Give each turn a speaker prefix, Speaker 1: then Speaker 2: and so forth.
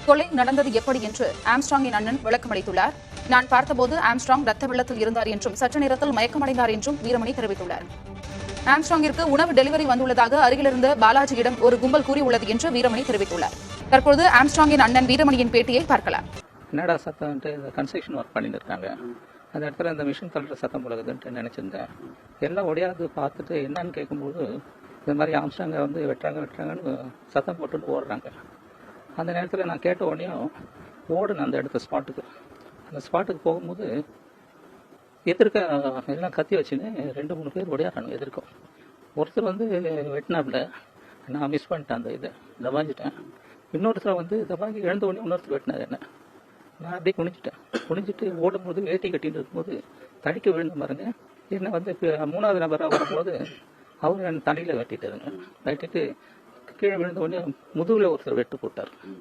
Speaker 1: கொலை நடந்தது எப்படி என்று ஆம்ஸ்ட்ராங்கின் அண்ணன் விளக்கமளித்துள்ளார். நான் பார்த்தபோது ஆம்ஸ்ட்ராங் ரத்த வெள்ளத்தில் இருந்தார் என்றும் சற்று நேரத்தில் மயக்கமடைந்தார் என்றும் வீரமணி தெரிவித்துள்ளார். ஆம்ஸ்ட்ராங்கிற்கு உணவு டெலிவரி வந்துள்ளதாக அருகிலிருந்த பாலாஜியிடம் ஒரு கும்பல் கூறியுள்ளது என்று வீரமணி தெரிவித்துள்ளார். தற்போது ஆம்ஸ்ட்ராங்கின் அண்ணன் வீரமணியின் பேட்டியை பார்க்கலாம்.
Speaker 2: என்னடா சத்தம் கன்ஸ்ட்ரக்ஷன் ஒர்க் பண்ணிட்டு இருக்காங்க, அந்த இடத்துல இந்த மிஷின் தள்ளுற சத்தம் போலகுதுன்ட்டு நினைச்சிருந்தேன். எல்லாம் ஒடியாது பார்த்துட்டு என்னன்னு கேட்கும்போது இந்த மாதிரி ஆம்ஸ்ட்ராங்க வந்து வெட்டுறாங்கன்னு சத்தம் போட்டுட்டு ஓடுறாங்க. அந்த நேரத்தில் நான் கேட்ட உடனேயும் ஓடுனேன் அந்த இடத்த ஸ்பாட்டுக்கு போகும்போது எதிர்க்க எல்லாம் கத்தி வச்சுன்னு 2-3 பேர் ஒடியாடுறாங்க. எதிர்க்கும் ஒருத்தர் வந்து வெட்டினாப்புல, நான் மிஸ் பண்ணிட்டேன், அந்த இதை தபாஞ்சிட்டேன். இன்னொருத்தர் வந்து தபாஞ்சி எழுந்த உடனே இன்னொருத்தர் வெட்டினார் என்ன. நான் அப்படியே குனிஞ்சிட்டு ஓடும்போது வேட்டி கட்டிட்டு இருக்கும்போது தடிக்க விழுந்த பாருங்க. என்ன வந்து 3வது நபராக வரும்போது அவர் என் தலையில் வெட்டிட்டாருங்க. வெட்டிட்டு கீழே விழுந்த உடனே முதுகில் ஒருத்தர் வெட்டு போட்டார்.